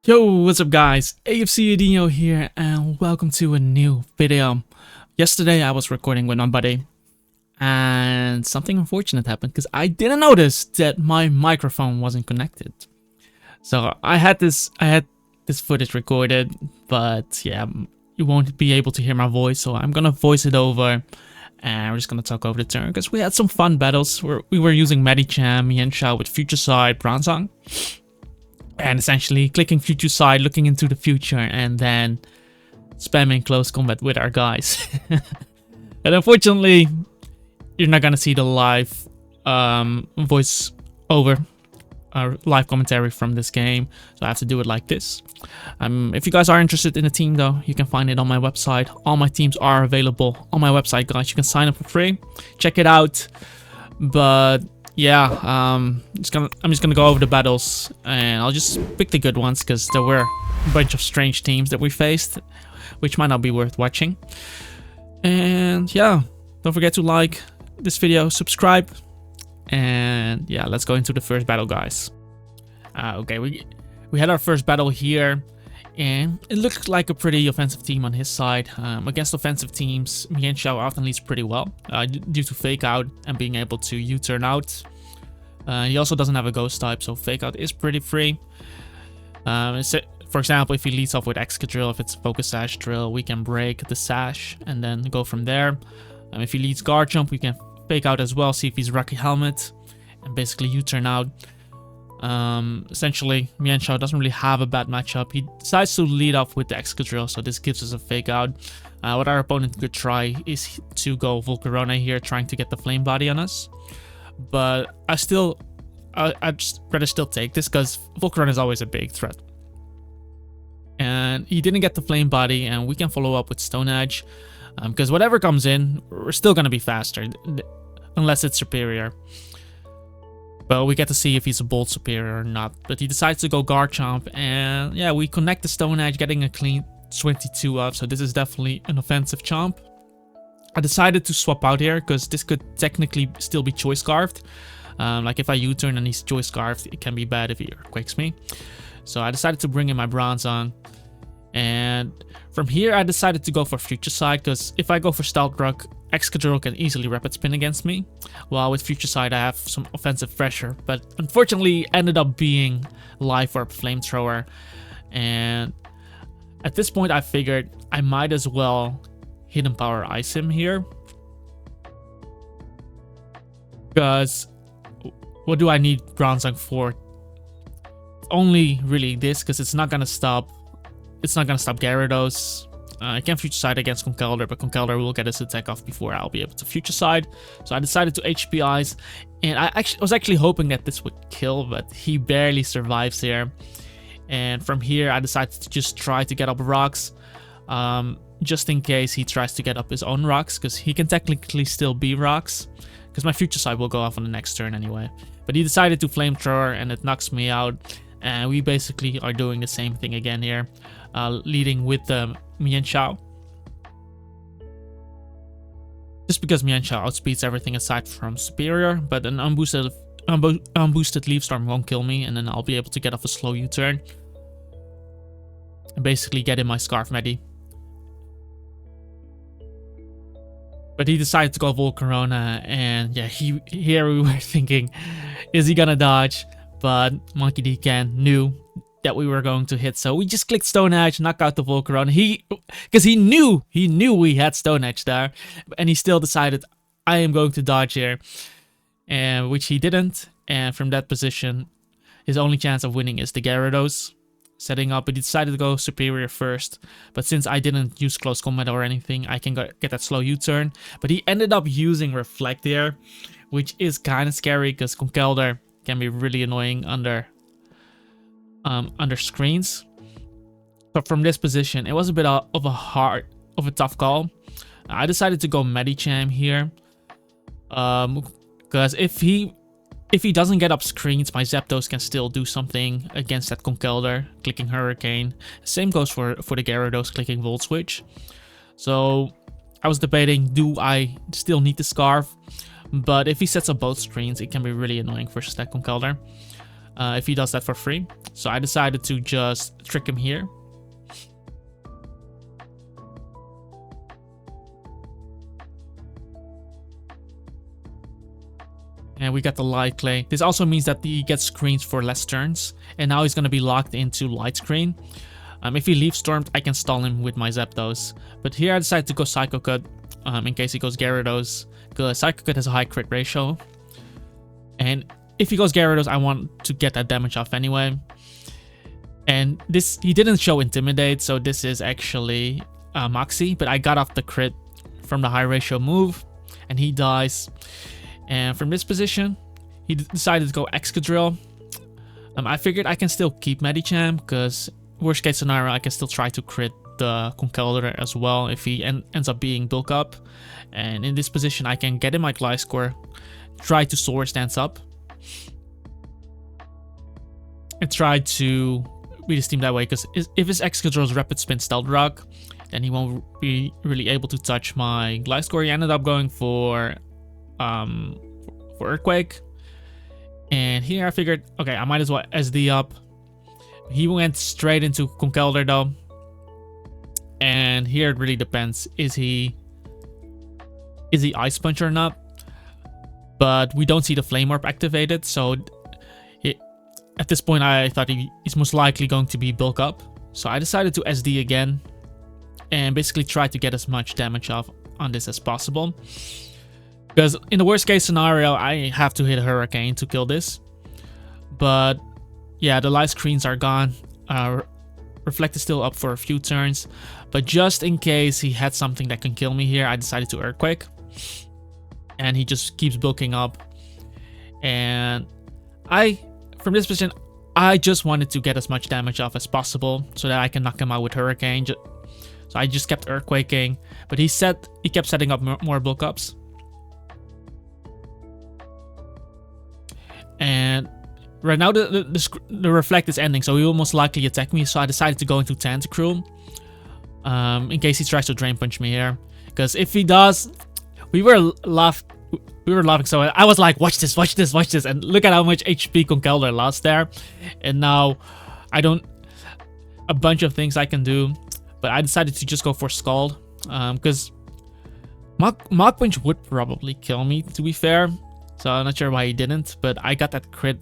Yo, what's up guys? AFC Adino here and welcome to a new video. Yesterday I was recording with my buddy and something unfortunate happened because I didn't notice that my microphone wasn't connected. So I had this footage recorded, but yeah, you won't be able to hear my voice, so I'm gonna voice it over and we're just gonna talk over the turn because we had some fun battles where we were using Medicham, Mienshao with Future Sight, Bronzong. And essentially clicking future side, looking into the future, and then spamming close combat with our guys. And unfortunately, you're not gonna see the live voice over live commentary from this game, so I have to do it like this. If you guys are interested in the team though, you can find it on my website. All my teams are available on my website, guys. You can sign up for free, check it out. But yeah, I'm just gonna go over the battles and I'll just pick the good ones because there were a bunch of strange teams that we faced, which might not be worth watching. And yeah, don't forget to like this video, subscribe, and yeah, let's go into the first battle, guys. Okay, we had our first battle here, and it looked like a pretty offensive team on his side. Against offensive teams, Mienshao often leads pretty well due to fake out and being able to U-turn out. He also doesn't have a ghost type, so fake out is pretty free. For example, if he leads off with Excadrill, if it's Focus Sash Drill, we can break the Sash and then go from there. If he leads Guard Jump, we can fake out as well, see if he's Rocky Helmet, and basically U-turn out. Essentially, Mienshao doesn't really have a bad matchup. He decides to lead off with the Excadrill, so this gives us a fake out. What our opponent could try is to go Volcarona here, trying to get the Flame Body on us. But I'd just rather still take this because Volcarona is always a big threat. And he didn't get the Flame Body, and we can follow up with Stone Edge. Because whatever comes in, we're still going to be faster, unless it's superior. But we get to see if he's a Bolt superior or not. But he decides to go Guard Chomp, and yeah, we connect the Stone Edge, getting a clean 22 up. So this is definitely an offensive Chomp. I decided to swap out here because this could technically still be Choice Scarfed. Like if I U-turn and he's Choice Scarfed, it can be bad if he Earthquakes me. So I decided to bring in my Bronzong. And from here, I decided to go for Future Sight because if I go for Stealth Rock, Excadrill can easily Rapid Spin against me. While with Future Sight, I have some offensive pressure, but unfortunately ended up being Life Orb Flamethrower. And at this point, I figured I might as well Hidden Power Ice him here. Because what do I need Bronzong for? Only really this, because it's not gonna stop. It's not gonna stop Gyarados. I can Future Sight against Conkeldurr, but Conkeldurr will get his attack off before I'll be able to Future Sight. So I decided to HP Ice, and I was actually hoping that this would kill, but he barely survives here. And from here, I decided to just try to get up rocks, just in case he tries to get up his own rocks, because he can technically still be rocks, because my Future Sight will go off on the next turn anyway. But he decided to Flamethrower, and it knocks me out. And we basically are doing the same thing again here, leading with the Mienshao. Just because Mienshao outspeeds everything aside from superior, but an unboosted Leaf Storm won't kill me, and then I'll be able to get off a slow U-turn and basically get in my Scarf Medi. But he decided to go Volcarona, and yeah, here we were thinking, is he gonna dodge? But Monkey D. knew that we were going to hit, so we just clicked Stone Edge, knock out the Volcarona. Because he knew we had Stone Edge there, and he still decided I am going to dodge here, and which he didn't. And from that position, his only chance of winning is the Gyarados setting up. But he decided to go superior first. But since I didn't use close combat or anything, I can get that slow U-turn. But he ended up using Reflect here, which is kind of scary because Conkeldurr can be really annoying under screens. But from this position, it was a bit of a tough call. I decided to go Medicham here, because if he doesn't get up screens, my Zapdos can still do something against that Conkeldurr, clicking Hurricane. Same goes for the Gyarados, clicking Volt Switch. So I was debating, do I still need the Scarf? But if he sets up both screens, it can be really annoying versus that Conkeldurr. if he does that for free. So I decided to just trick him here. And we got the light clay. This also means that he gets screens for less turns. And now he's going to be locked into light screen. If he leaves stormed, I can stall him with my Zapdos. But here I decided to go Psycho Cut in case he goes Gyarados. Because Psycho Cut has a high crit ratio. And if he goes Gyarados, I want to get that damage off anyway. And this, he didn't show Intimidate, so this is actually Moxie. But I got off the crit from the high ratio move. And he dies. And from this position, he decided to go Excadrill. I figured I can still keep Medicham, because worst case scenario, I can still try to crit the Conkeldurr as well if he ends up being bulk up. And in this position, I can get in my Gliscor, try to Swords Dance up, and try to beat his team that way. Because if his Excadrill's Rapid Spin Stealth Rock, then he won't be really able to touch my Gliscor. He ended up going for Earthquake. And here I figured, okay, I might as well SD up. He went straight into Conkeldurr though. And here it really depends. Is he Ice Punch or not? But we don't see the Flame Orb activated, so at this point I thought he's most likely going to be bulk up. So I decided to SD again and basically try to get as much damage off on this as possible. Because in the worst case scenario, I have to hit a Hurricane to kill this. But yeah, the light screens are gone. Reflect is still up for a few turns. But just in case he had something that can kill me here, I decided to Earthquake. And he just keeps bulking up. And from this position, I just wanted to get as much damage off as possible so that I can knock him out with Hurricane. So I just kept Earthquaking. But he kept setting up more bulk ups. And right now the Reflect is ending, so he will most likely attack me. So I decided to go into Tentacruel in case he tries to Drain Punch me here. Because if he does, we were laughing. So I was like, watch this, watch this, watch this, and look at how much HP Conkeldurr lost there. And now a bunch of things I can do, but I decided to just go for Scald because Mach Punch would probably kill me, to be fair. So I'm not sure why he didn't, but I got that crit.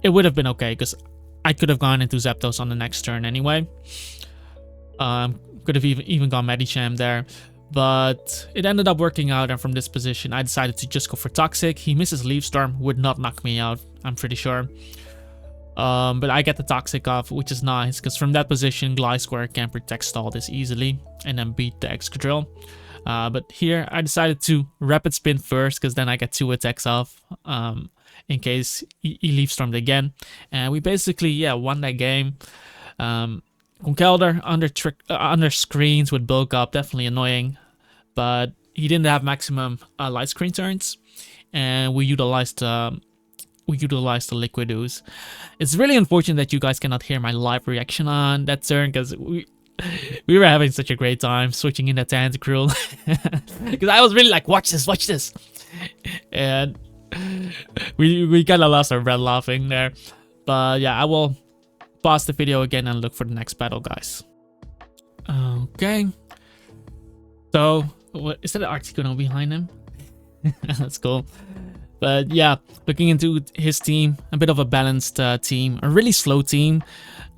It would have been okay, because I could have gone into Zapdos on the next turn anyway. Could have even gone Medicham there. But it ended up working out, and from this position, I decided to just go for Toxic. He misses Leaf Storm, would not knock me out, I'm pretty sure. But I get the Toxic off, which is nice, because from that position, Gliscor can protect stall this easily, and then beat the Excadrill. But here I decided to Rapid Spin first, because then I get 2 attacks off in case he Leaf Stormed again. And we basically, won that game. Conkeldurr under screens with bulk up, definitely annoying. But he didn't have maximum light screen turns. And we utilized the Liquid Ooze. It's really unfortunate that you guys cannot hear my live reaction on that turn, because we were having such a great time switching in that Tentacruel. Because I was really like, watch this. And we kind of lost our breath laughing there. But yeah, I will pause the video again and look for the next battle, guys. Okay. So, is that an Articuno behind him? That's cool. But yeah, looking into his team, a bit of a balanced team. A really slow team.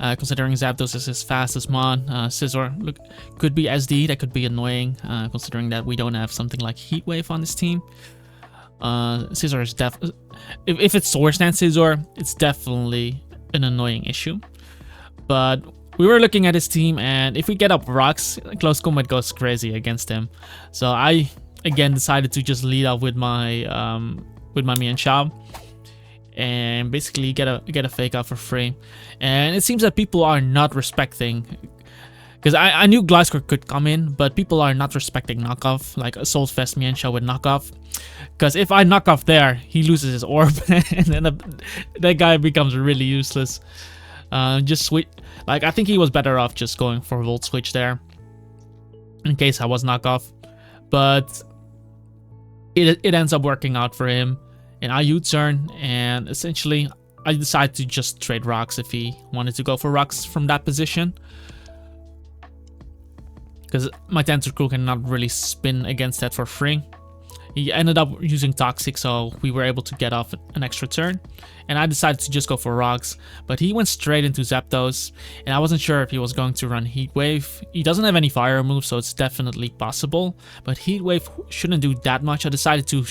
Considering Zapdos is his fastest mon. Scizor could be SD, that could be annoying, considering that we don't have something like Heat Wave on this team. Scizor is if it's Swords Dance Scizor, it's definitely an annoying issue. But we were looking at his team, and if we get up rocks, Close Combat goes crazy against him. So I again decided to just lead off with my Mienshao. And basically get a fake out for free. And it seems that people are not respecting, because I knew Gliscor could come in, but people are not respecting knockoff, like Assault Vest Mienshao with knockoff. Because if I knock off there, he loses his orb, and then that guy becomes really useless. Just switch, like I think he was better off just going for Volt Switch there, in case I was knockoff. But it ends up working out for him. And I U-turn, and essentially I decided to just trade rocks if he wanted to go for rocks from that position. Because my Tentacle cannot really spin against that for free. He ended up using Toxic, so we were able to get off an extra turn. And I decided to just go for rocks, but he went straight into Zapdos, and I wasn't sure if he was going to run Heat Wave. He doesn't have any fire moves, so it's definitely possible, but Heat Wave shouldn't do that much. I decided to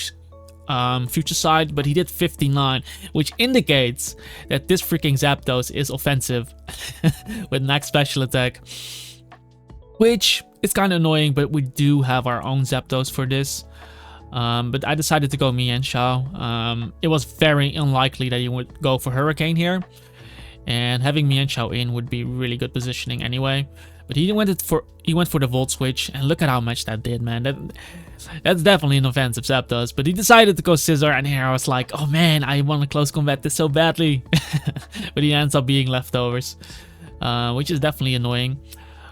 Future Sight, but he did 59, which indicates that this freaking Zapdos is offensive with max special attack, which is kind of annoying, but we do have our own Zapdos for this. But I decided to go Mienshao. It was very unlikely that he would go for Hurricane here, and having Mienshao in would be really good positioning anyway. But he went for the Volt Switch, and look at how much that did, man. That's definitely an offensive Zapdos. But he decided to go Scissor, and here I was like, oh man, I want to close combat this so badly. But he ends up being leftovers, which is definitely annoying.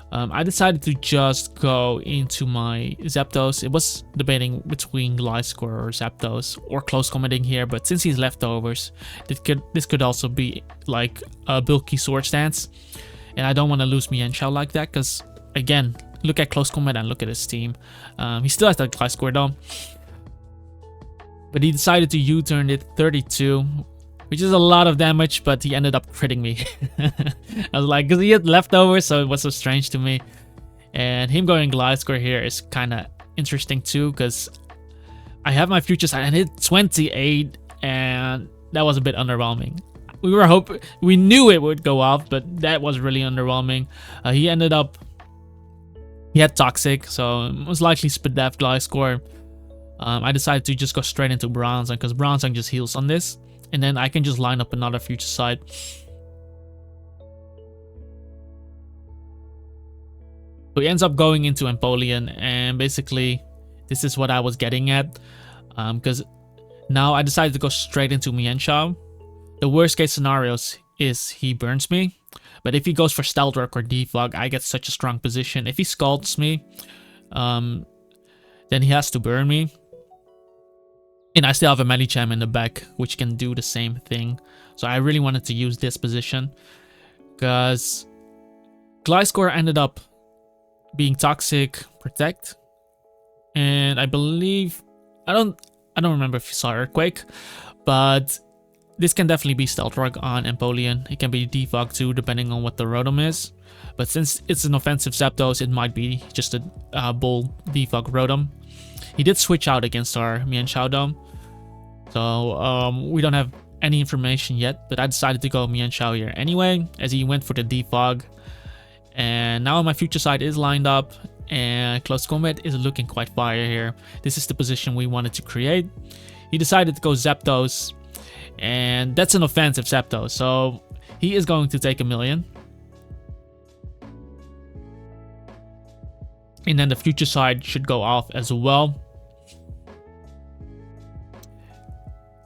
I decided to just go into my Zapdos. It was debating between Gliscor or Zapdos or close combating here, but since he's leftovers, this could also be like a bulky Sword Stance, and I don't want to lose Mienshao like that because, again, look at close combat and look at his team. He still has that Gliscor though, but he decided to U-turn it 32. Which is a lot of damage, but he ended up critting me. I was like, because he had leftovers, so it was so strange to me. And him going Gliscor here is kind of interesting too, because I have my Future Sight and hit 28, and that was a bit underwhelming. We knew it would go off, but that was really underwhelming. He had Toxic, so it was likely Spadef Gliscor. I decided to just go straight into Bronzong, because Bronzong just heals on this. And then I can just line up another Future Sight. So he ends up going into Empoleon, and basically this is what I was getting at. Because now I decided to go straight into Mienshao. The worst case scenarios is he burns me. But if he goes for Stealth Rock or Defog, I get such a strong position. If he Scalds me, then he has to burn me. And I still have a Medicham in the back, which can do the same thing. So I really wanted to use this position, because Gliscor ended up being Toxic Protect, and I believe I don't remember if you saw Earthquake, but this can definitely be Stealth Rock on Empoleon. It can be Defog too, depending on what the Rotom is. But since it's an offensive Zapdos, it might be just a Bull Defog Rotom. He did switch out against our Mienshao though. So we don't have any information yet, but I decided to go Mienshao here anyway, as he went for the Defog. And now my Future Sight is lined up, and close combat is looking quite fire here. This is the position we wanted to create. He decided to go Zapdos, and that's an offensive Zapdos, so he is going to take 1,000,000. And then the Future Sight should go off as well.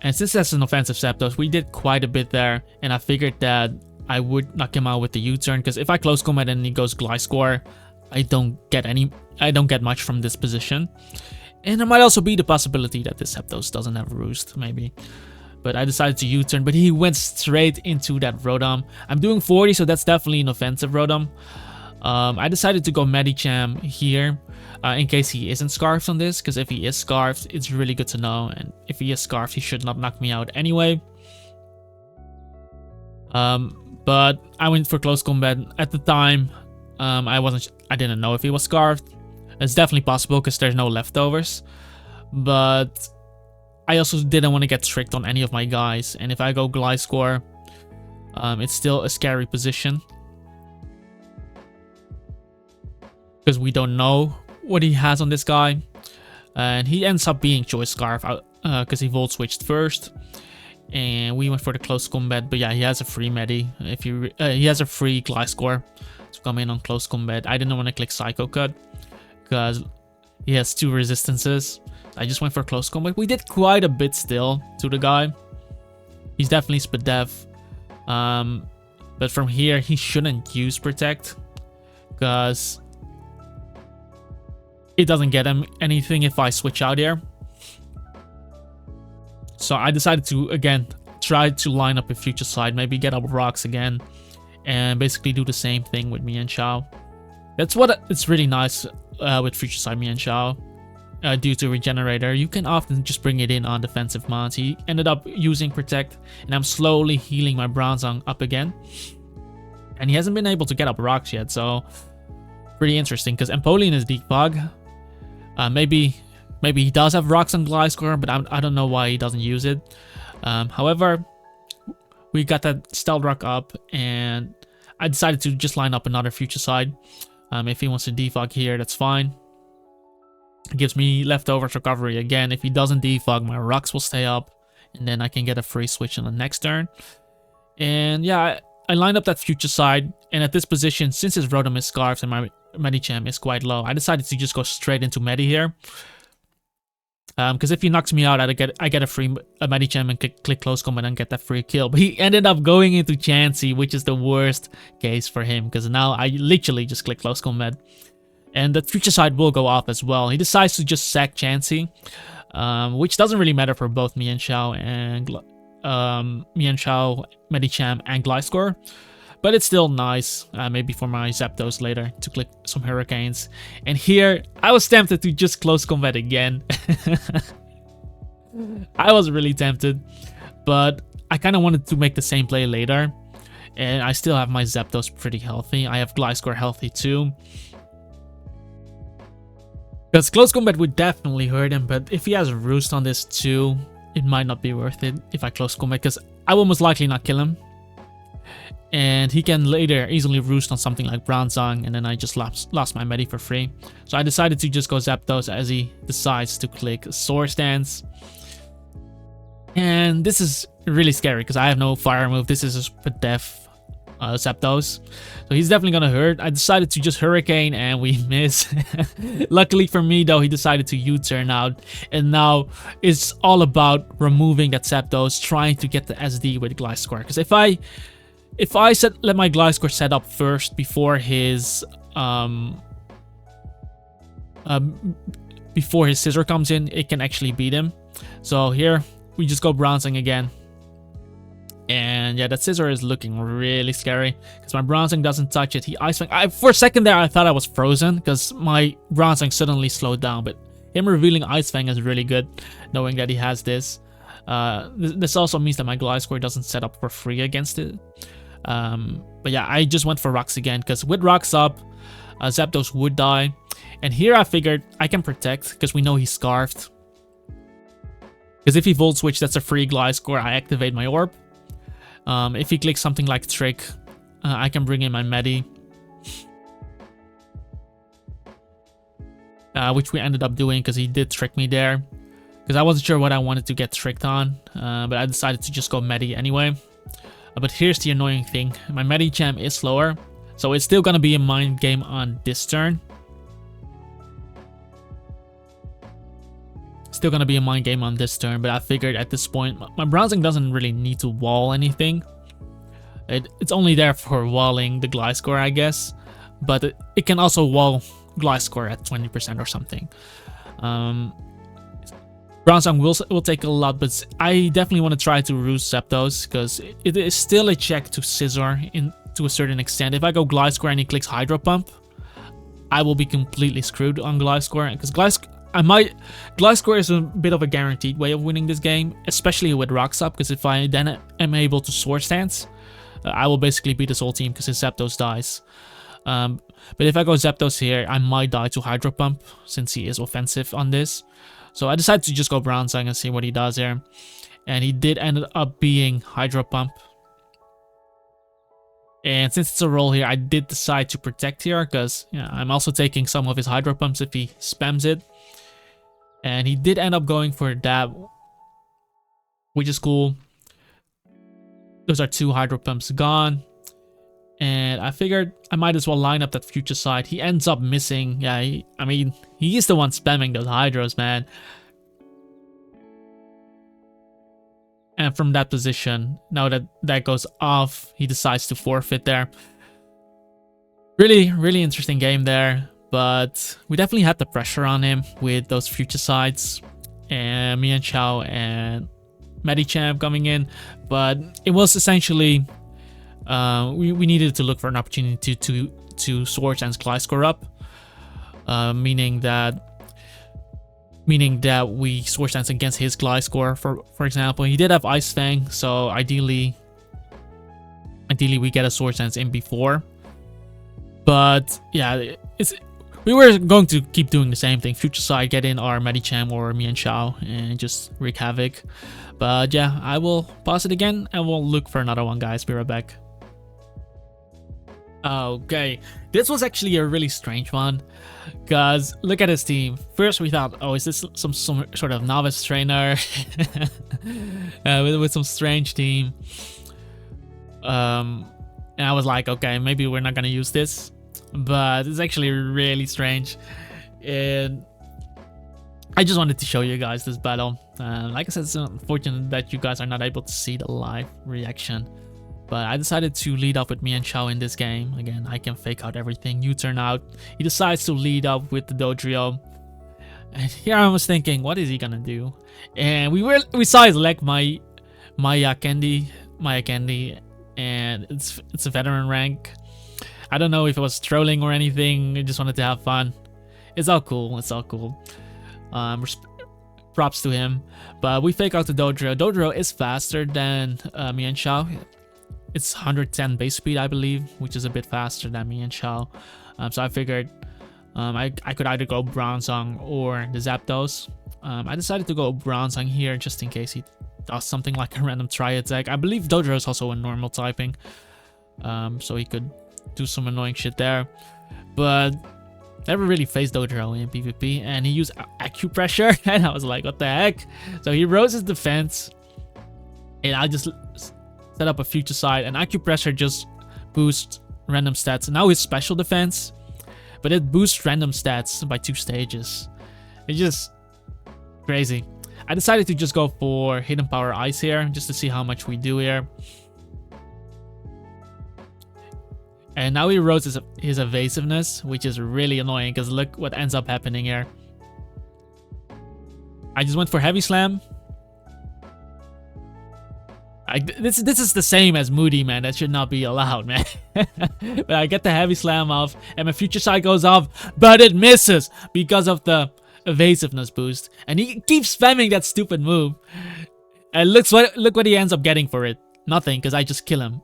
And since that's an offensive Zapdos, we did quite a bit there, and I figured that I would knock him out with the U-turn, because if I close combat and he goes Gliscor, I don't get much from this position. And there might also be the possibility that this Zapdos doesn't have a Roost, maybe. But I decided to U-turn, but he went straight into that Rotom. I'm doing 40, so that's definitely an offensive Rotom. I decided to go Medicham here, in case he isn't Scarfed on this, because if he is Scarfed, it's really good to know, and if he is Scarfed, he should not knock me out anyway. But I went for close combat. At the time, I didn't know if he was Scarfed. It's definitely possible because there's no leftovers, but I also didn't want to get tricked on any of my guys, and if I go Gliscor, it's still a scary position, because we don't know what he has on this guy, and he ends up being Choice Scarf because he Volt Switched first, and we went for the close combat. But yeah, he has a free Medi. If he has a free Gliscor to come in on close combat. I didn't want to click Psycho Cut because he has 2 resistances. I just went for close combat. We did quite a bit still to the guy. He's definitely Spadef, but from here he shouldn't use Protect because it doesn't get him anything if I switch out here. So I decided to again try to line up a future side, maybe get up rocks again, and basically do the same thing with Mian Xiao. That's what it's really nice with future side Mian Xiao. Due to regenerator, you can often just bring it in on defensive mods. He ended up using protect, and I'm slowly healing my Bronzong up again. And he hasn't been able to get up rocks yet, so pretty interesting. Because Empoleon is defog. Maybe he does have rocks on Gliscor, but I don't know why he doesn't use it. However, we got that Stealth Rock up, and I decided to just line up another future side. If he wants to defog here, that's fine. It gives me leftovers recovery again. If he doesn't defog, my rocks will stay up, and then I can get a free switch on the next turn. And yeah, I lined up that future side, and at this position, since his Rotom is scarfed and my Medicham is quite low, I decided to just go straight into Medi here. Because if he knocks me out, I get a free Medicham and click close combat and get that free kill. But he ended up going into Chansey, which is the worst case for him, because now I literally just click close combat. And the future side will go off as well. He decides to just sack Chansey, which doesn't really matter for both Mian Xiao and Medicham and Gliscor. But it's still nice, maybe for my Zapdos later, to click some Hurricanes. And here, I was tempted to just close combat again. I was really tempted, but I kind of wanted to make the same play later. And I still have my Zapdos pretty healthy. I have Gliscor healthy too. Because close combat would definitely hurt him, but if he has a Roost on this too, it might not be worth it if I close combat, because I will most likely not kill him. And he can later easily Roost on something like Bronzong, and then I just lost my Medi for free. So I decided to just go Zapdos as he decides to click Swords Dance. And this is really scary because I have no fire move. This is a death Zapdos. So he's definitely gonna hurt. I decided to just Hurricane and we miss. Luckily for me though, he decided to U-turn out. And now it's all about removing that Zapdos, trying to get the SD with Gliscor. Because if I let my Gliscor set up first before his Scissor comes in, it can actually beat him. So here we just go Bronzong again. And yeah, that Scissor is looking really scary because my Bronzong doesn't touch it. He Ice Fang. For a second there, I thought I was frozen because my Bronzong suddenly slowed down. But him revealing Ice Fang is really good, knowing that he has this. This also means that my Gliscor doesn't set up for free against it. But yeah, I just went for rocks again because with rocks up, Zapdos would die. And here I figured I can protect because we know he's scarfed. Because if he Volt Switch, that's a free Gliscor. I activate my Orb. If he clicks something like Trick, I can bring in my Medi. Which we ended up doing because he did trick me there. Because I wasn't sure what I wanted to get tricked on. But I decided to just go Medi anyway. But here's the annoying thing. My Medicham is slower. So it's still going to be a mind game on this turn. Still going to be a mind game on this turn. But I figured at this point, my Bronzong doesn't really need to wall anything. It's only there for walling the Gliscor, I guess. But it can also wall Gliscor at 20% or something. Bronzong will take a lot, but I definitely want to try to Roost Zapdos because it is still a check to Scissor to a certain extent. If I go Gliscor and he clicks Hydro Pump, I will be completely screwed on Gliscor because Gliscor is a bit of a guaranteed way of winning this game, especially with rocks up, because if I then am able to Swords Dance, I will basically beat this whole team because his Zapdos dies. But if I go Zapdos here, I might die to Hydro Pump since he is offensive on this. So I decided to just go Bronzong and see what he does here. And he did end up being Hydro Pump. And since it's a roll here, I did decide to protect here because I'm also taking some of his Hydro Pumps if he spams it. And he did end up going for that, which is cool. Those are 2 Hydro Pumps gone. And I figured I might as well line up that future side. He ends up missing. Yeah, I mean, he is the one spamming those Hydros, man. And from that position, now that that goes off, he decides to forfeit there. Really, really interesting game there. But we definitely had the pressure on him with those future sides. And Mian Xiao and Medicham coming in, but it was essentially we needed to look for an opportunity to Sword Dance Gliscor up, meaning that we Sword Dance against his Gliscor. For example, he did have Ice Fang, so ideally we get a Sword Dance in before. But yeah, we were going to keep doing the same thing. Future Side, get in our Medicham or Mian Shao and just wreak havoc. But yeah, I will pause it again and we'll look for another one, guys. Be right back. Okay, this was actually a really strange one, because look at his team. First we thought, oh, is this some sort of novice trainer with some strange team. And I was like, okay, maybe we're not gonna use this, but it's actually really strange. And I just wanted to show you guys this battle. Like I said, it's unfortunate that you guys are not able to see the live reaction. But I decided to lead up with Mian Shao in this game. Again, I can fake out everything. U-turn out. He decides to lead up with the Dodrio. And here I was thinking, what is he gonna do? And we saw his leg, Maya Candy, and it's a veteran rank. I don't know if it was trolling or anything. I just wanted to have fun. It's all cool. It's all cool. Props to him. But we fake out the Dodrio. Dodrio is faster than Mian Shao. It's 110 base speed, I believe, which is a bit faster than Mian Shao. So I figured I could either go Bronzong or the Zapdos. I decided to go Bronzong here just in case he does something like a random tri-attack. I believe Dodrio is also a normal typing, so he could do some annoying shit there. But never really faced Dodrio in PvP, and he used Acupressure, and I was like, what the heck? So he rose his defense, and I just set up a Future Side, and Acupressure just boosts random stats. Now his special defense, but it boosts random stats by 2 stages. It's just crazy. I decided to just go for Hidden Power Ice here, just to see how much we do here. And now he rose his evasiveness, which is really annoying, because look what ends up happening here. I just went for Heavy Slam. This is the same as Moody, man. That should not be allowed, man. But I get the Heavy Slam off, and my Future Sight goes off, but it misses because of the evasiveness boost. And he keeps spamming that stupid move. And look what he ends up getting for it. Nothing, because I just kill him.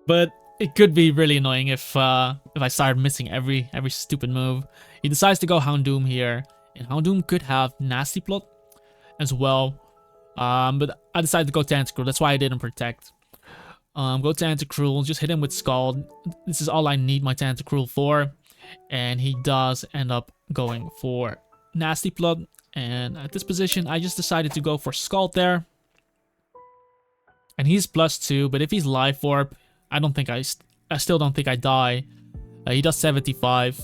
But it could be really annoying if I start missing every stupid move. He decides to go Houndoom here, and Houndoom could have Nasty Plot as well. But I decided to go Tentacruel. That's why I didn't protect. Go Tentacruel, just hit him with Scald. This is all I need my Tentacruel for. And he does end up going for Nasty Plot. And at this position, I just decided to go for Scald there. And he's +2, but if he's Life Orb, I still don't think I die. He does 75,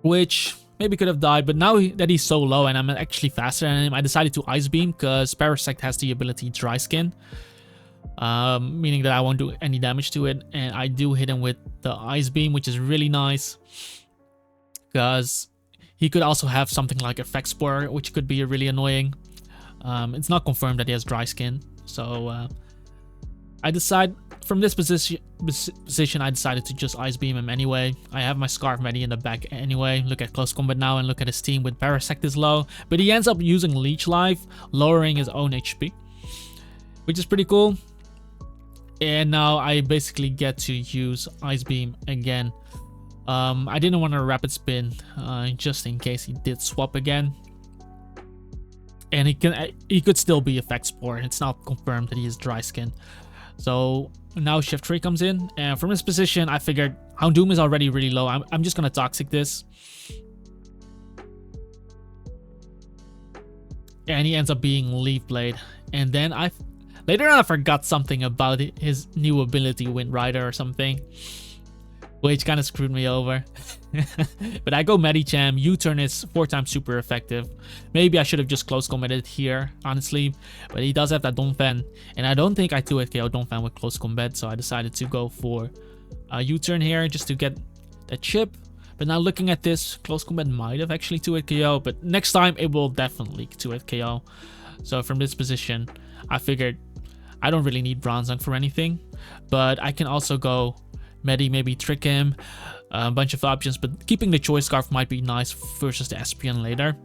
which maybe could have died, but now that he's so low and I'm actually faster than him, I decided to Ice Beam, because Parasect has the ability Dry Skin, meaning that I won't do any damage to it. And I do hit him with the Ice Beam, which is really nice, because he could also have something like Effect Spore, which could be really annoying. It's not confirmed that he has Dry Skin, so I decide from this position I decided to just Ice Beam him anyway. I have my Scarf Medi in the back anyway. Look at close combat now, and look at his team with Parasect is low, but he ends up using Leech Life, lowering his own HP, which is pretty cool. And now I basically get to use Ice Beam again. I didn't want to Rapid Spin just in case he did swap again. And he could still be Effect Spore. It's not confirmed that he is Dry Skin. So now Shift 3 comes in, and from this position I figured Houndoom is already really low. I'm just gonna Toxic this. And he ends up being Leaf Blade. And then later on I forgot something about his new ability, Wind Rider or something, which kind of screwed me over. But I go Medicham. U-turn is 4 times super effective. Maybe I should have just close combated here, honestly. But he does have that Donphan, and I don't think I 2-hit KO Donphan with close combat, so I decided to go for a U-turn here just to get a chip. But now looking at this, close combat might have actually 2-hit KO, but next time it will definitely 2-hit KO. So from this position, I figured I don't really need Bronzong for anything, but I can also go Medi, maybe trick him, a bunch of options, but keeping the Choice Scarf might be nice versus the Espion later.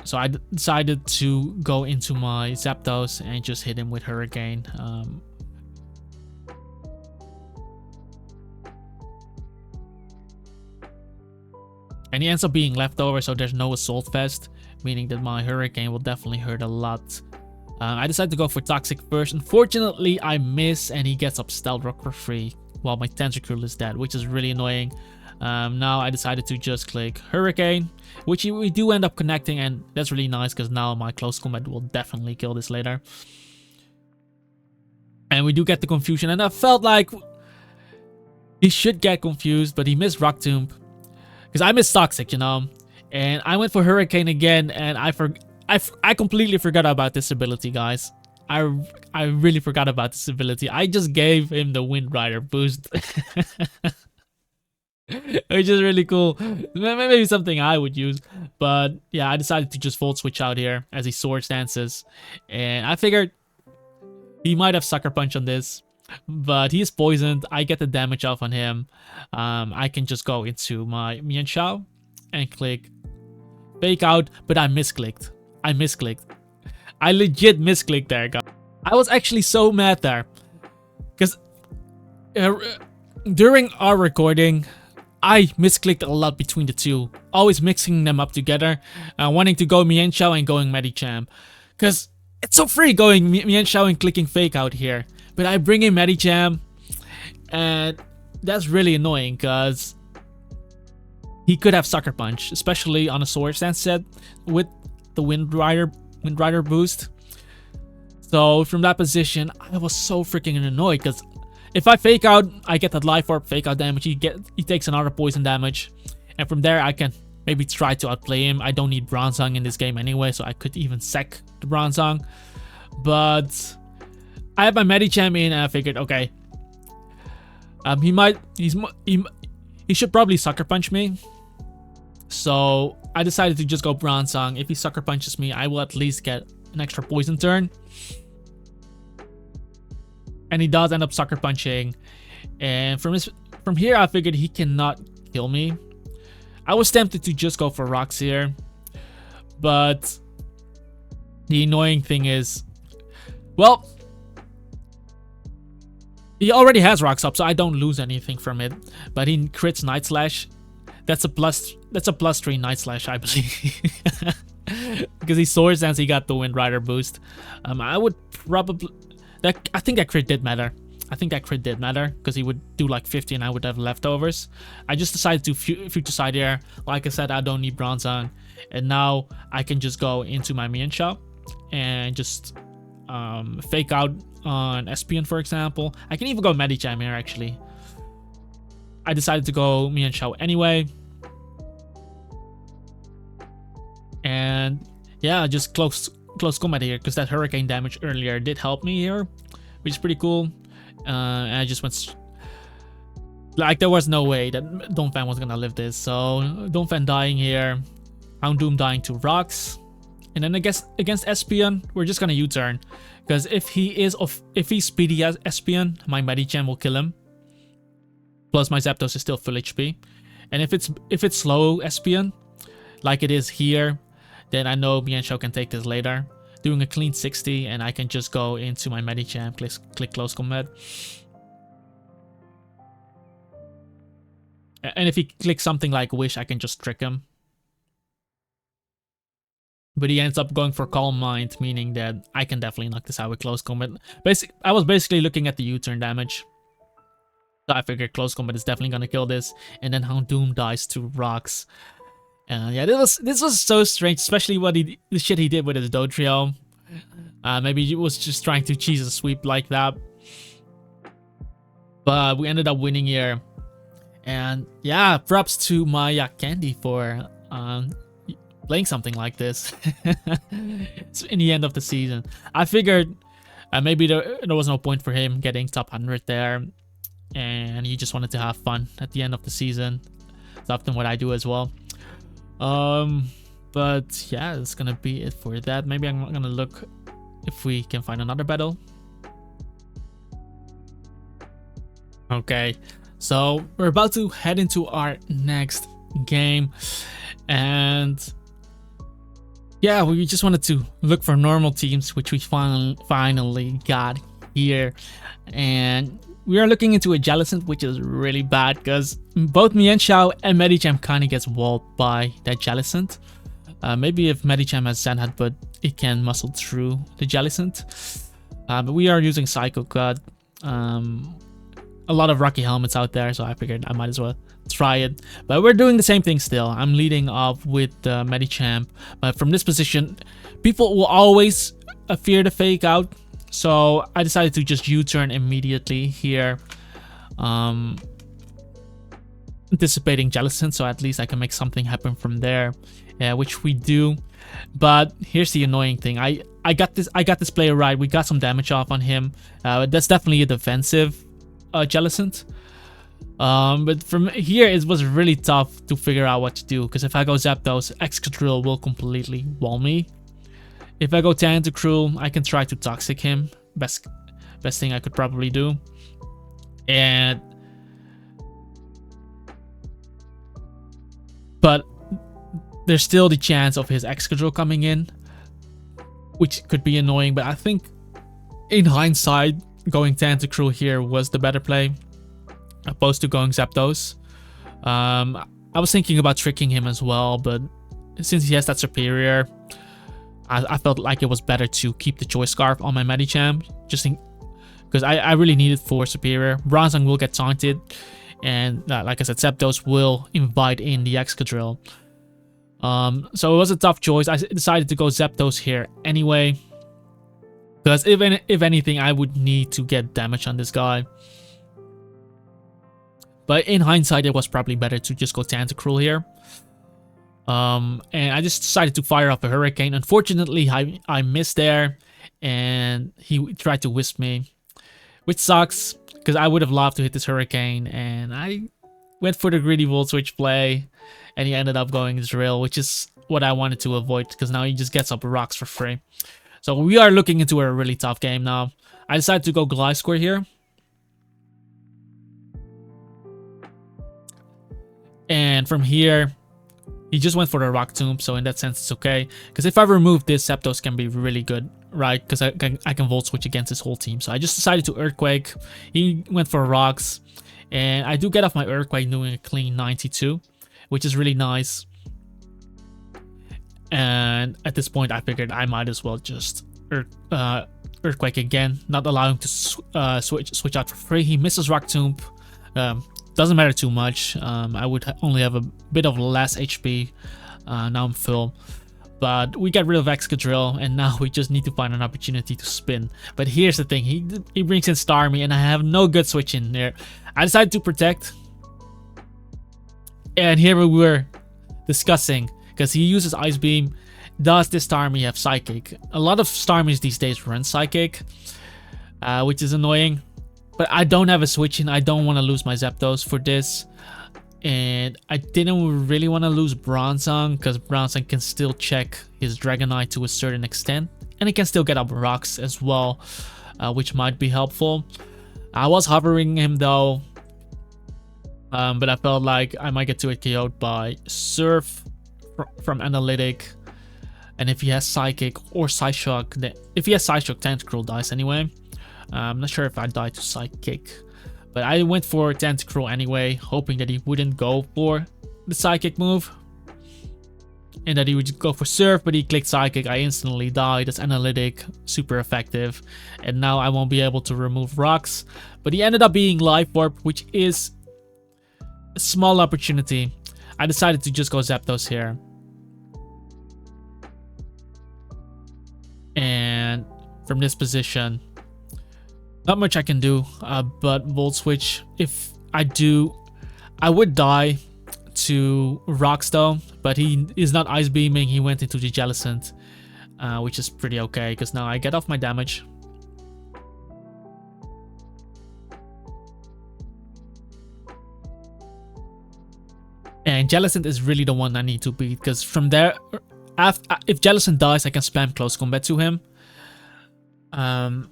So I decided to go into my Zapdos and just hit him with Hurricane. And he ends up being leftover, so there's no Assault Vest, meaning that my Hurricane will definitely hurt a lot. I decided to go for Toxic first. Unfortunately, I miss and he gets up Stealth Rock for free while my Tentacruel is dead, which is really annoying. Now I decided to just click Hurricane, which we do end up connecting, and that's really nice because now my close combat will definitely kill this later. And we do get the confusion, and I felt like he should get confused, but he missed Rock Tomb because I missed Toxic, you know. And I went for Hurricane again, and I completely forgot about this ability, guys. I really forgot about this ability. I just gave him the Wind Rider boost. Which is really cool. Maybe something I would use. But yeah, I decided to just Volt Switch out here as he Swords Dances. And I figured he might have Sucker Punch on this. But he is poisoned. I get the damage off on him. I can just go into my Mienshao and click Fake Out. But I misclicked. I legit misclicked there, guys. I was actually so mad there. Because during our recording, I misclicked a lot between the two, always mixing them up together, wanting to go Mienshao and going Medicham, because it's so free going Mienshao and clicking Fake Out here, but I bring in Medicham, and that's really annoying because he could have Sucker Punch, especially on a Swords Dance set with the Wind Rider boost. So from that position, I was so freaking annoyed because if I Fake Out, I get that Life Orb Fake Out damage. He takes another poison damage, and from there I can maybe try to outplay him. I don't need Bronzong in this game anyway, so I could even sack the Bronzong. But I have my Medicham in, and I figured, okay, he should probably Sucker Punch me. So I decided to just go Bronzong. If he Sucker Punches me, I will at least get an extra poison turn. And he does end up Sucker Punching. And from here, I figured he cannot kill me. I was tempted to just go for Rocks here. But the annoying thing is, well, he already has Rocks up, so I don't lose anything from it. But he crits Night Slash. That's a +3 Night Slash, I believe. Because he Swords Dance, he got the Wind Rider boost. I would probably... I think that crit did matter. Because he would do like 50 and I would have leftovers. I just decided to future side here. Like I said, I don't need Bronzong. And now I can just go into my Mienshao and just Fake Out on Espion, for example. I can even go Medicham here, actually. I decided to go Mienshao anyway. And yeah, just close combat here, because that Hurricane damage earlier did help me here, which is pretty cool. And I just went like, there was no way that Donphan was gonna live this. So Donphan dying here, Houndoom dying to Rocks, and then I guess against Espion we're just gonna U-turn, because if he's speedy as Espion, my Medicham will kill him. Plus my Zapdos is still full HP, and if it's slow Espion, like it is here, then I know Mienshao can take this later, doing a clean 60, and I can just go into my Medicham, click Close Combat. And if he clicks something like Wish, I can just trick him. But he ends up going for Calm Mind, meaning that I can definitely knock this out with Close Combat. I was basically looking at the U-turn damage. So I figured Close Combat is definitely gonna kill this, and then Houndoom dies to Rocks. Yeah, this was so strange, especially the shit he did with his Dodrio. Maybe he was just trying to cheese a sweep like that. But we ended up winning here. And yeah, props to my Candy for playing something like this in the end of the season. I figured maybe there was no point for him getting top 100 there. and you just wanted to have fun at the end of the season. It's often what I do as well. But yeah, that's gonna be it for that. Maybe I'm gonna look if we can find another battle. Okay, so we're about to head into our next game, and yeah, we just wanted to look for normal teams, which we finally got here. And we are looking into a Jellicent, which is really bad because both Mienshao and Medicham kind of gets walled by that Jellicent. Maybe if Medicham has Zen Headbutt, it can muscle through the Jellicent. But we are using Psycho Cut. A lot of Rocky Helmets out there, so I figured I might as well try it. But we're doing the same thing still. I'm leading off with Medicham, but from this position, people will always fear the fake out. So I decided to just U-turn immediately here, anticipating Jellicent, so at least I can make something happen from there, which we do. But here's the annoying thing. I got this player right. We got some damage off on him. That's definitely a defensive Jellicent. But from here it was really tough to figure out what to do, because if I go Zapdos, Excadrill will completely wall me. If I go Tentacruel, I can try to Toxic him. Best thing I could probably do. But there's still the chance of his Excadrill coming in, which could be annoying. But I think in hindsight, going Tentacruel here was the better play, opposed to going Zapdos. I was thinking about tricking him as well, but since he has that superior, I felt like it was better to keep the Choice Scarf on my Medicham, just because I really need it for superior. Bronzong will get taunted, and like I said, Zapdos will invite in the Excadrill. So it was a tough choice. I decided to go Zapdos here anyway, because if anything, I would need to get damage on this guy. But in hindsight, it was probably better to just go Tentacruel here. And I just decided to fire off a Hurricane. Unfortunately, I missed there, and he tried to Wisp me, which sucks, because I would have loved to hit this Hurricane, and I went for the greedy Volt Switch play, and he ended up going Drill, which is what I wanted to avoid, because now he just gets up rocks for free. So we are looking into a really tough game now. I decided to go Gliscor here. And from here, he just went for the Rock Tomb, so in that sense it's okay. Because if I remove this, Zapdos can be really good, right? Because I can Volt Switch against his whole team. So I just decided to Earthquake. He went for Rocks. And I do get off my Earthquake doing a clean 92, which is really nice. And at this point, I figured I might as well just Earthquake again, not allowing to switch out for free. He misses Rock Tomb. Doesn't matter too much. I would only have a bit of less HP. Now I'm full. But we got rid of Excadrill, and now we just need to find an opportunity to spin. But here's the thing. He brings in Starmie, and I have no good switch in there. I decided to Protect. And here we were discussing, because he uses Ice Beam. Does this Starmie have Psychic? A lot of Starmies these days run Psychic, which is annoying. But I don't have a switch in. I don't want to lose my Zapdos for this. And I didn't really want to lose Bronzong, because Bronzong can still check his Dragonite to a certain extent. And he can still get up rocks as well, which might be helpful. I was hovering him though. But I felt like I might get 2-hit KO'd by Surf from Analytic. And if he has Psychic or Psyshock, if he has Psyshock, Tentacruel dies anyway. I'm not sure if I died to Psychic, but I went for Tentacruel anyway, hoping that he wouldn't go for the Psychic move and that he would go for Surf, but he clicked Psychic. I instantly died. That's Analytic, super effective, and now I won't be able to remove rocks. But he ended up being Life Orb, which is a small opportunity. I decided to just go Zapdos here. And from this position, not much I can do, but Volt Switch. If I do, I would die to Rocks though, but he is not Ice Beaming. He went into the Jellicent, which is pretty okay, because now I get off my damage. And Jellicent is really the one I need to beat, because from there, if Jellicent dies, I can spam close combat to him. But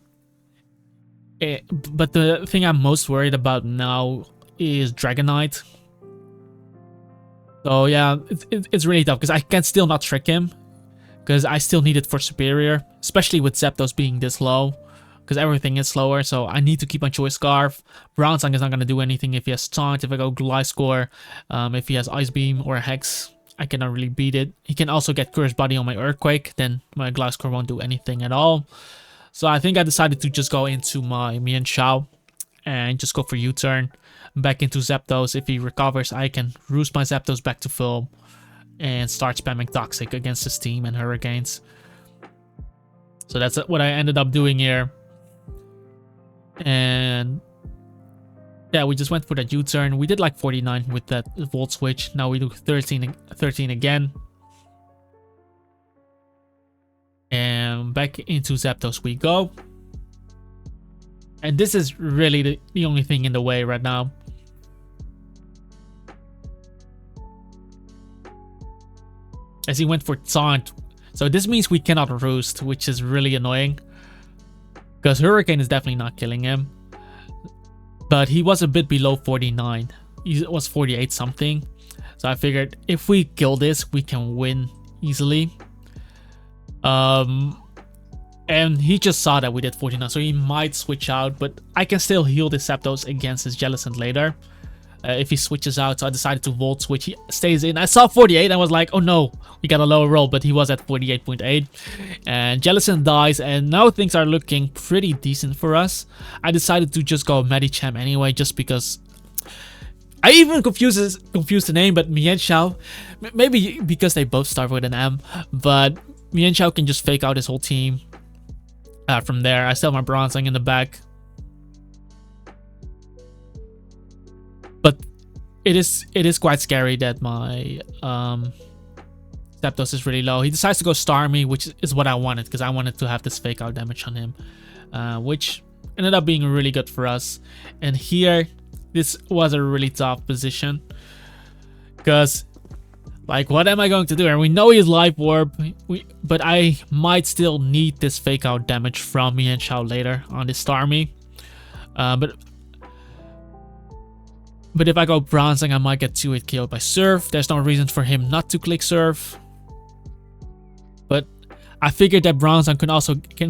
the thing I'm most worried about now is Dragonite. So yeah, it's really tough because I can still not trick him, because I still need it for superior, especially with Zapdos being this low, because everything is slower. So I need to keep on Choice Scarf. Bronzong is not going to do anything if he has Taunt. If I go Gliscor, if he has Ice Beam or Hex, I cannot really beat it. He can also get Curse Body on my Earthquake, then my Gliscor won't do anything at all. So I think I decided to just go into my Mienshao and just go for U-turn. Back into Zapdos. If he recovers, I can roost my Zapdos back to full and start spamming Toxic against his team and Hurricanes. So that's what I ended up doing here. And yeah, we just went for that U-turn. We did like 49 with that Volt Switch. Now we do 13 again. And back into Zapdos we go. And this is really the only thing in the way right now. As he went for Taunt. So this means we cannot Roost, which is really annoying, because Hurricane is definitely not killing him. But he was a bit below 49. He was 48 something. So I figured if we kill this, we can win easily. And he just saw that we did 49, so he might switch out, but I can still heal this Zapdos against his Jellicent later. If he switches out, so I decided to Volt Switch. He stays in. I saw 48, I was like, oh no, we got a lower roll, but he was at 48.8. And Jellicent dies, and now things are looking pretty decent for us. I decided to just go Medicham anyway, just because... I even confused the name, but Mienshao, maybe because they both start with an M, but Mienshao can just fake out his whole team. From there, I still have my Bronzong in the back. But it is quite scary that my Zapdos is really low. He decides to go Starmie, which is what I wanted, because I wanted to have this fake out damage on him, which ended up being really good for us. And here, this was a really tough position, because like, what am I going to do? And we know he's Life Orb, but I might still need this fake out damage from Mienshao later on this Starmie. But if I go Bronzong, I might get 2-hit KO'd by Surf. There's no reason for him not to click Surf. But I figured that Bronzong can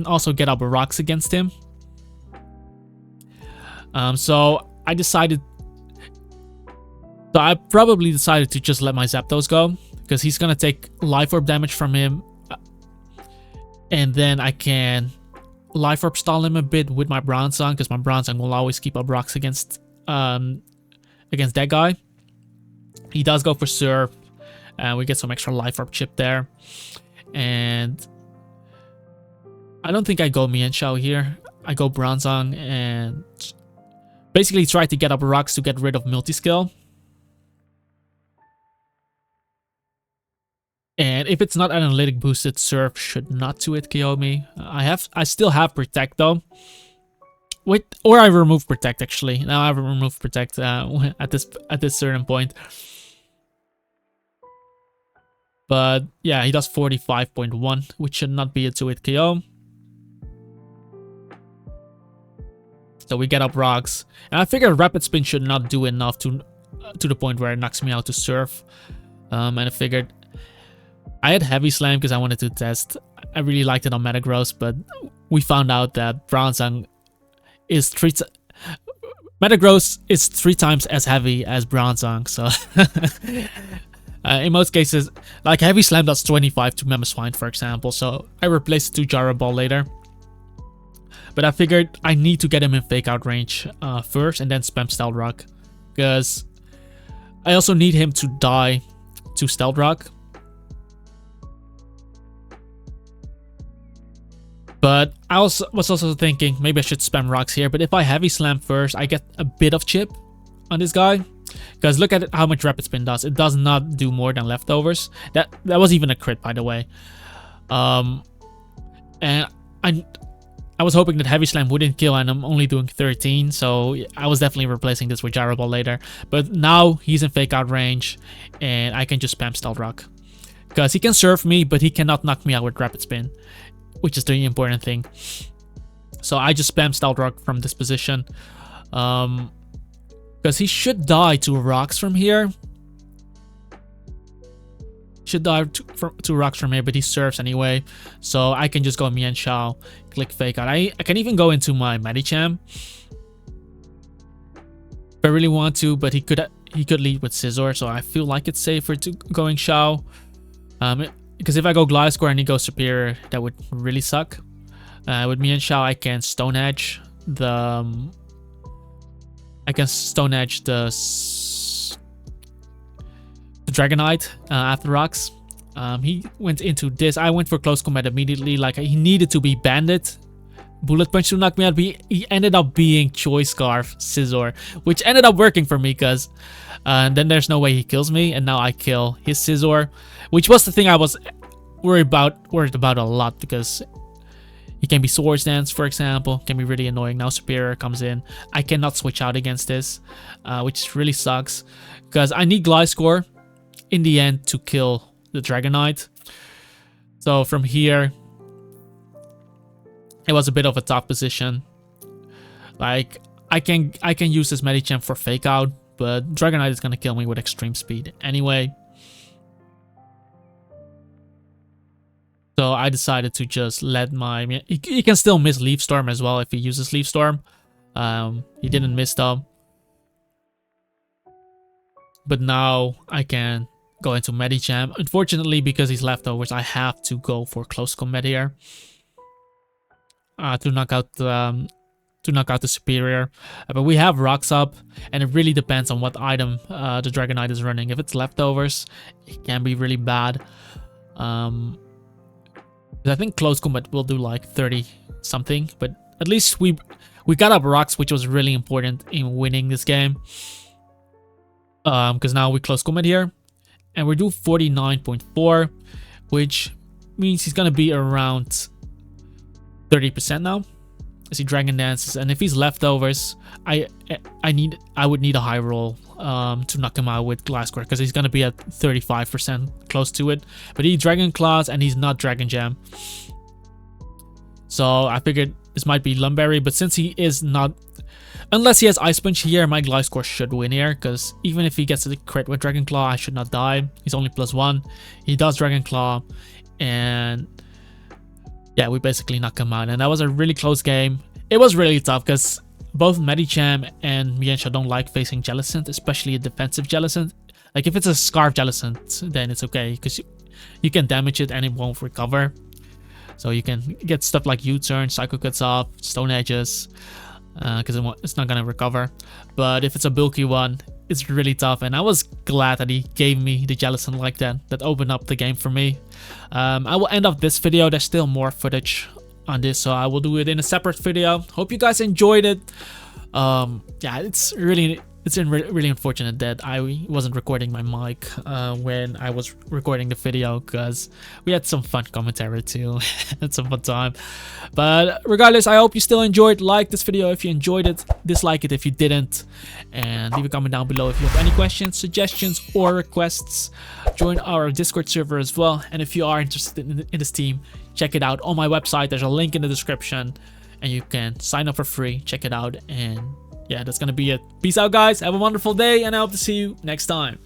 also get up rocks against him. So I decided... So I probably decided to just let my Zapdos go, because he's going to take Life Orb damage from him. And then I can Life Orb stall him a bit with my Bronzong, because my Bronzong will always keep up rocks against that guy. He does go for Surf, and we get some extra Life Orb chip there. And I don't think I go Mienshao here. I go Bronzong and basically try to get up rocks to get rid of multi-skill. And if it's not analytic boosted, Surf should not 2-hit KO me. I still have Protect though. Wait, or I remove Protect actually. Now I remove Protect at this certain point. But yeah, he does 45.1, which should not be a 2-hit KO. So we get up rocks, and I figured Rapid Spin should not do enough to the point where it knocks me out to Surf. And I figured I had Heavy Slam because I wanted to test. I really liked it on Metagross, but we found out that Bronzong is Metagross is 3 times as heavy as Bronzong, so in most cases, like Heavy Slam does 25 to Mamoswine, for example, so I replaced it to Gyro Ball later. But I figured I need to get him in fake out range first, and then spam Stealth Rock, because I also need him to die to Stealth Rock. But I was also thinking maybe I should spam rocks here. But if I Heavy Slam first, I get a bit of chip on this guy. Because look at how much Rapid Spin does. It does not do more than Leftovers. That was even a crit, by the way. And I was hoping that Heavy Slam wouldn't kill, and I'm only doing 13, so I was definitely replacing this with Gyro Ball later. But now he's in Fake Out range, and I can just spam Stealth Rock. Because he can surf me, but he cannot knock me out with Rapid Spin, which is the important thing. So I just spam Stealth Rock from this position. Because he should die to rocks from here. Should die to rocks from here, but he surfs anyway. So I can just go Mian Shao, click Fake Out. I can even go into my Medicham if I really want to, but he could lead with Scizor, so I feel like it's safer to going Shao. Because if I go Gliscor and he goes Superior, that would really suck. With Mian Shao, I can Stone Edge the Dragonite after rocks. He went into this. I went for close combat immediately. Like, he needed to be Bandit. Bullet Punch to knock me out. But he ended up being Choice Scarf Scizor, which ended up working for me because then there's no way he kills me, and now I kill his Scizor, which was the thing I was worried about a lot, because he can be Swords Dance, for example, can be really annoying. Now Superior comes in. I cannot switch out against this, which really sucks, because I need Gliscor in the end to kill the Dragonite. So from here, it was a bit of a tough position. Like, I can use this Medicham for Fake Out, but Dragonite is gonna kill me with extreme speed anyway. So I decided to just let my... He can still miss Leaf Storm as well if he uses Leaf Storm. He didn't miss though. But now I can go into Medicham. Unfortunately, because he's leftovers, I have to go for close combat here. To knock out the Superior. But we have rocks up, and it really depends on what item the Dragonite is running. If it's leftovers, it can be really bad. I think close combat will do like 30 something, but at least we got up rocks, which was really important in winning this game. Because now we close combat here, and we do 49.4, which means he's gonna be around 30% now as he Dragon Dances. And if he's leftovers, I would need a high roll to knock him out with Gliscor, because he's gonna be at 35%, close to it. But he Dragon Claws and he's not Dragon Jam, so I figured this might be Lumberry. But since he is not, unless he has Ice Punch here, my Gliscor should win here, because even if he gets a crit with Dragon Claw, I should not die. He's only +1. He does Dragon Claw, and yeah, we basically knock him out. And that was a really close game. It was really tough because both Medicham and Mienshao don't like facing Jellicent, especially a defensive Jellicent. Like, if it's a Scarf Jellicent, then it's okay, because you can damage it and it won't recover. So you can get stuff like U-Turn, Psycho Cuts off, Stone Edges, because it's not going to recover. But if it's a bulky one, it's really tough. And I was glad that he gave me the Jellicent like that. That opened up the game for me. I will end off this video. There's still more footage on this, so I will do it in a separate video. Hope you guys enjoyed it. Yeah, it's really unfortunate that I wasn't recording my mic when I was recording the video, because we had some fun commentary too. Had some fun time. But regardless, I hope you still enjoyed. Like this video if you enjoyed it, dislike it if you didn't, and leave a comment down below if you have any questions, suggestions, or requests. Join our Discord server as well, and if you are interested in this team, check it out on my website. There's a link in the description, and you can sign up for free. Check it out, and yeah, that's gonna be it. Peace out, guys. Have a wonderful day, and I hope to see you next time.